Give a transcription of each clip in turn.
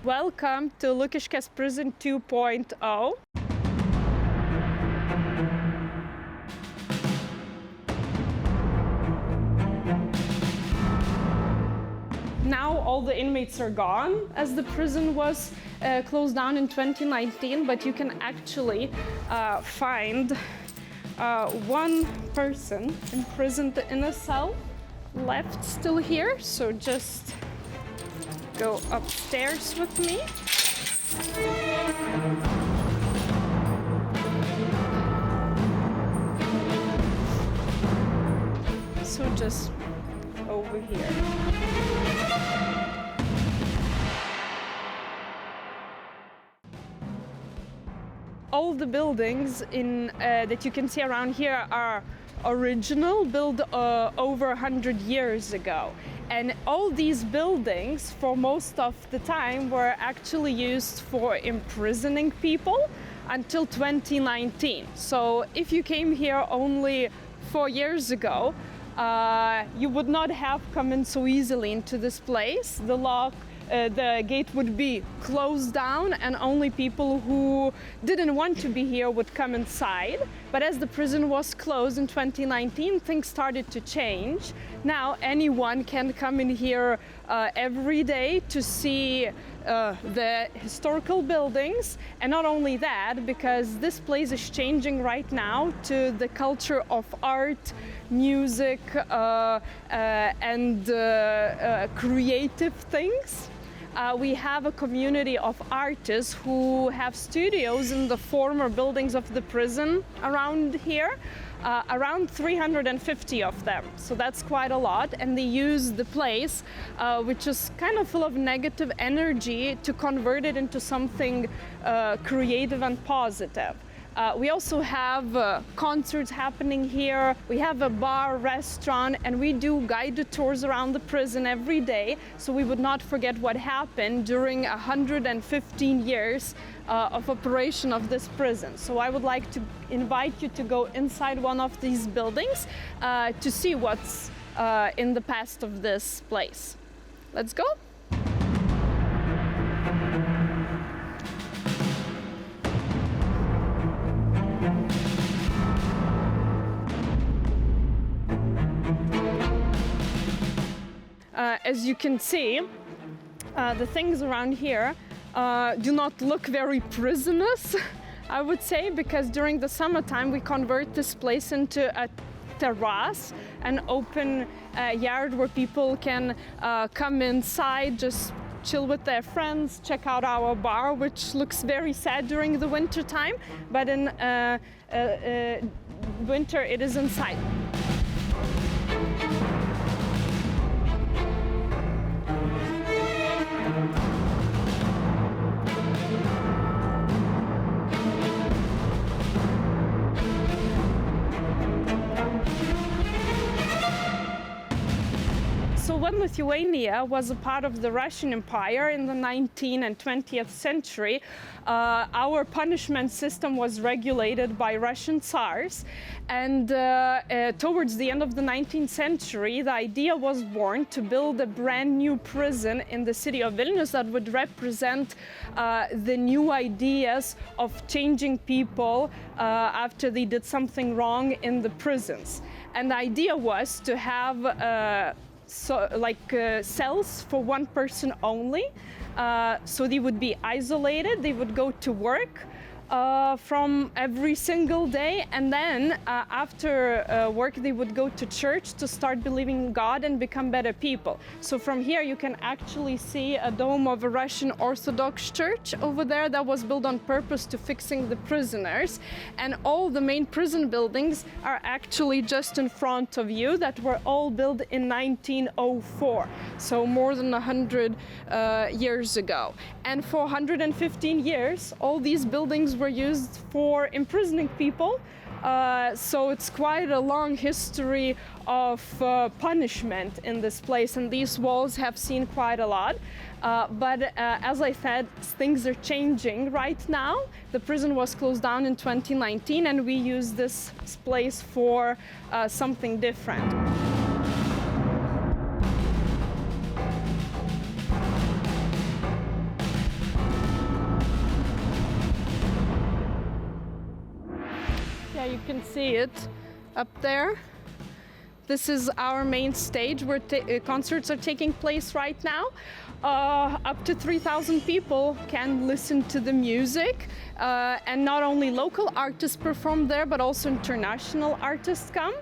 Welcome to Lukiškės Prison 2.0. Now all the inmates are gone, as the prison was closed down in 2019, but you can actually find one person imprisoned in a cell left still here, so just go upstairs with me. So just over here. All the buildings that you can see around here are original, built over 100 years ago. And all these buildings, for most of the time, were actually used for imprisoning people until 2019. So if you came here only 4 years ago, you would not have come in so easily into this place. The gate would be closed down and only people who didn't want to be here would come inside. But as the prison was closed in 2019, things started to change. Now anyone can come in here every day to see the historical buildings. And not only that, because this place is changing right now to the culture of art, music, and creative things. We have a community of artists who have studios in the former buildings of the prison around here, around 350 of them. So that's quite a lot, and they use the place, which is kind of full of negative energy, to convert it into something creative and positive. We also have concerts happening here. We have a bar, restaurant, and we do guided tours around the prison every day, so we would not forget what happened during 115 years of operation of this prison. So I would like to invite you to go inside one of these buildings to see what's in the past of this place. Let's go. As you can see, the things around here do not look very prisonous, I would say, because during the summertime we convert this place into a terrace, an open yard where people can come inside, just chill with their friends, check out our bar, which looks very sad during the winter time, but in winter it is inside. So when Lithuania was a part of the Russian Empire in the 19th and 20th century, our punishment system was regulated by Russian Tsars. And towards the end of the 19th century, the idea was born to build a brand new prison in the city of Vilnius that would represent the new ideas of changing people after they did something wrong in the prisons. And the idea was to have cells for one person only, so they would be isolated, they would go to work from every single day, and then after work they would go to church to start believing in God and become better people. So from here you can actually see a dome of a Russian Orthodox church over there that was built on purpose to fixing the prisoners, and all the main prison buildings are actually just in front of you, that were all built in 1904, so more than 100 years ago. And for 115 years all these buildings were used for imprisoning people, so it's quite a long history of punishment in this place, and these walls have seen quite a lot. But as I said, things are changing right now. The prison was closed down in 2019, and we use this place for something different. you can see it up there. This is our main stage where concerts are taking place right now. Up to 3,000 people can listen to the music, and not only local artists perform there, but also international artists come.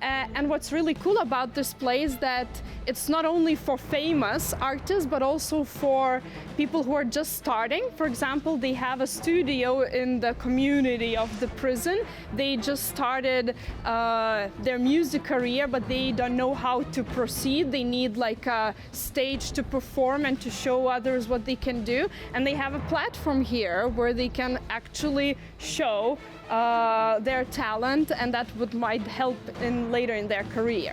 And what's really cool about this play is that it's not only for famous artists, but also for people who are just starting. For example, they have a studio in the community of the prison. They just started their music career, but they don't know how to proceed. They need like a stage to perform and to show others what they can do. And they have a platform here where they can actually show their talent, and that might help later in their career.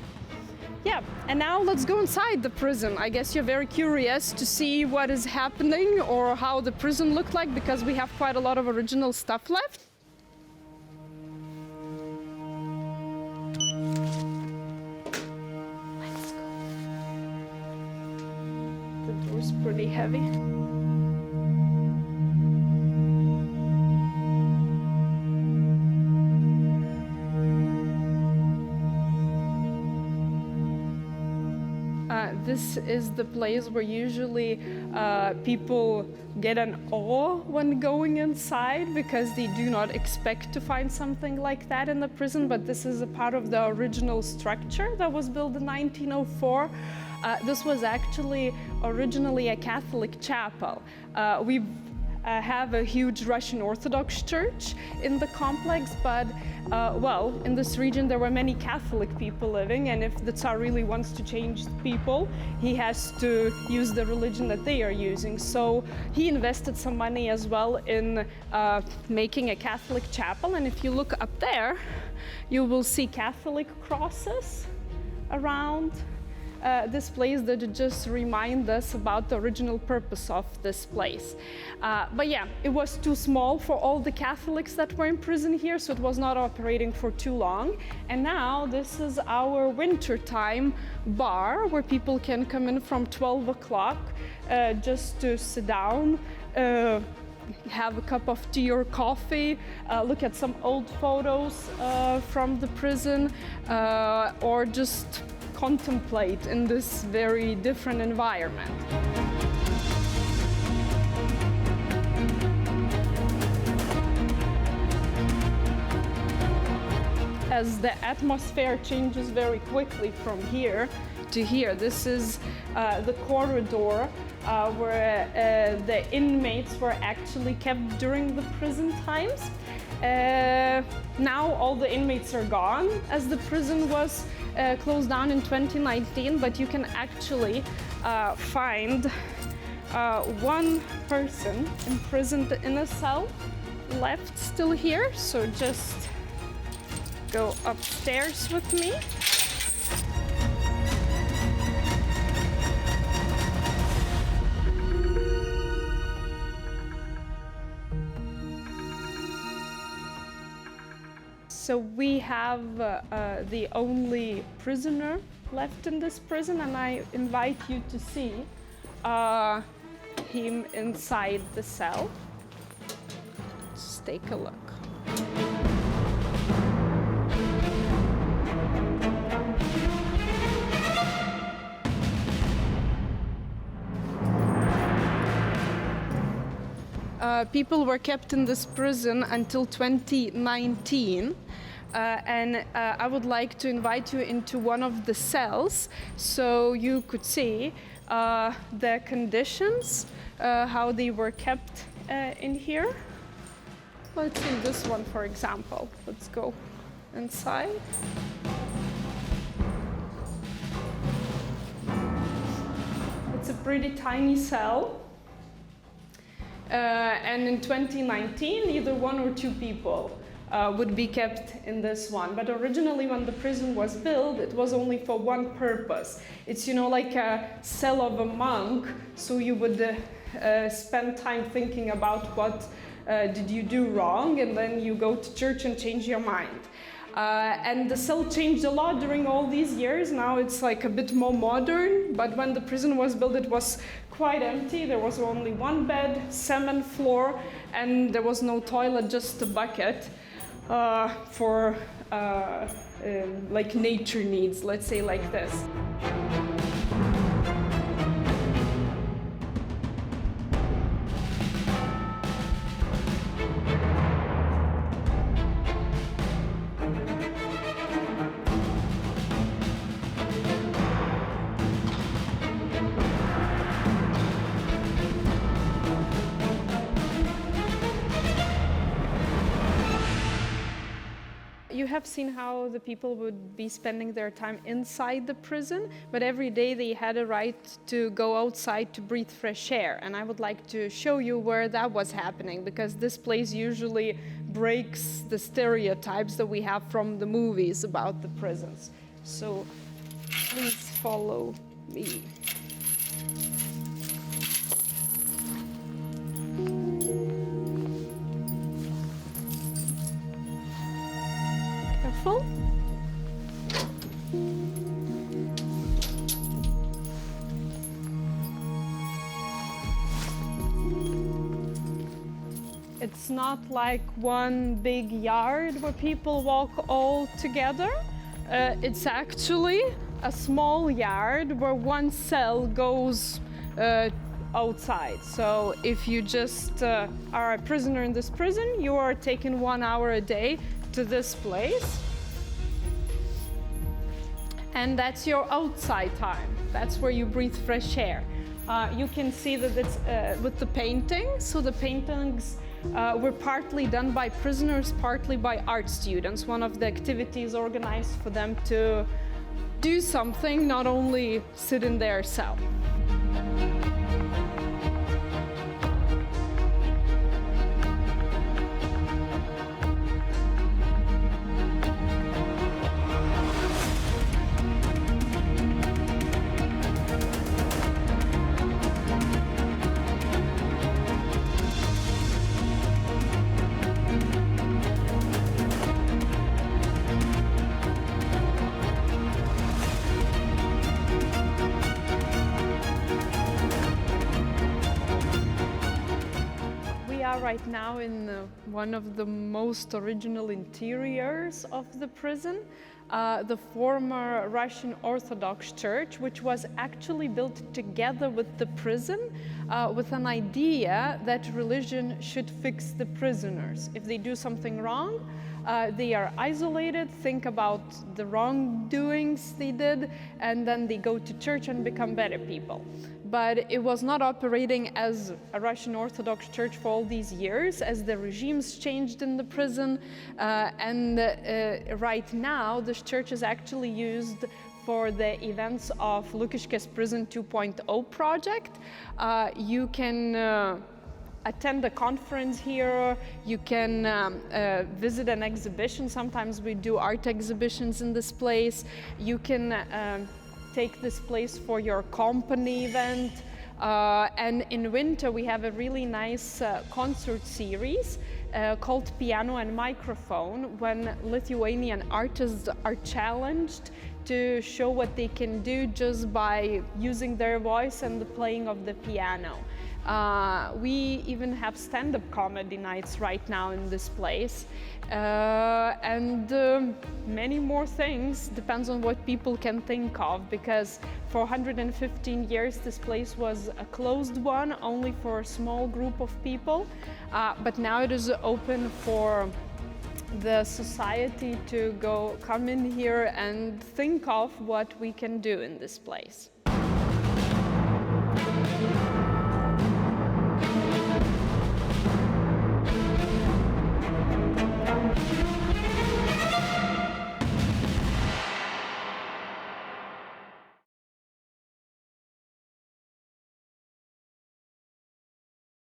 Yeah, and now let's go inside the prison. I guess you're very curious to see what is happening or how the prison looked like, because we have quite a lot of original stuff left. Let's go. The door's pretty heavy. This is the place where usually people get an awe when going inside, because they do not expect to find something like that in the prison, but this is a part of the original structure that was built in 1904. This was actually originally a Catholic chapel. We have a huge Russian Orthodox church in the complex, but well, in this region there were many Catholic people living, and if the Tsar really wants to change people, he has to use the religion that they are using. So he invested some money as well in making a Catholic chapel, and if you look up there, you will see Catholic crosses around this place that just remind us about the original purpose of this place. But yeah, it was too small for all the Catholics that were in prison here, so it was not operating for too long. And now this is our wintertime bar where people can come in from 12 o'clock just to sit down, have a cup of tea or coffee, look at some old photos from the prison, or just contemplate in this very different environment. As the atmosphere changes very quickly from here to here, this is the corridor where the inmates were actually kept during the prison times. Now all the inmates are gone, as the prison was closed down in 2019, but you can actually find one person imprisoned in a cell left still here. So just go upstairs with me. So we have the only prisoner left in this prison, and I invite you to see him inside the cell. Just take a look. People were kept in this prison until 2019. And I would like to invite you into one of the cells so you could see the conditions, how they were kept in here. Let's see this one, for example. Let's go inside. It's a pretty tiny cell. And in 2019, either one or two people would be kept in this one. But originally when the prison was built, it was only for one purpose. It's, you know, like a cell of a monk, so you would spend time thinking about what did you do wrong, and then you go to church and change your mind. And the cell changed a lot during all these years. Now it's like a bit more modern, but when the prison was built, it was quite empty. There was only one bed, cement floor, and there was no toilet, just a bucket. for like nature needs, let's say like this. You have seen how the people would be spending their time inside the prison, but every day they had a right to go outside to breathe fresh air. And I would like to show you where that was happening, because this place usually breaks the stereotypes that we have from the movies about the prisons. So please follow me. Careful. It's not like one big yard where people walk all together. It's actually a small yard where one cell goes outside. So if you just are a prisoner in this prison, you are taking 1 hour a day to this place. And that's your outside time. That's where you breathe fresh air. You can see that it's with the painting. So the paintings were partly done by prisoners, partly by art students. One of the activities organized for them to do something, not only sit in their cell. Right now in one of the most original interiors of the prison, the former Russian Orthodox Church, which was actually built together with the prison with an idea that religion should fix the prisoners. If they do something wrong, they are isolated, think about the wrongdoings they did, and then they go to church and become better people. But it was not operating as a Russian Orthodox Church for all these years, as the regimes changed in the prison. Right now, this church is actually used for the events of Lukiškės Prison 2.0 project. You can attend a conference here, you can visit an exhibition. Sometimes we do art exhibitions in this place. You can take this place for your company event. And in winter we have a really nice concert series called Piano and Microphone, when Lithuanian artists are challenged to show what they can do just by using their voice and the playing of the piano. We even have stand-up comedy nights right now in this place. And many more things, depends on what people can think of, because for 115 years this place was a closed one, only for a small group of people, but now it is open for the society to come in here and think of what we can do in this place.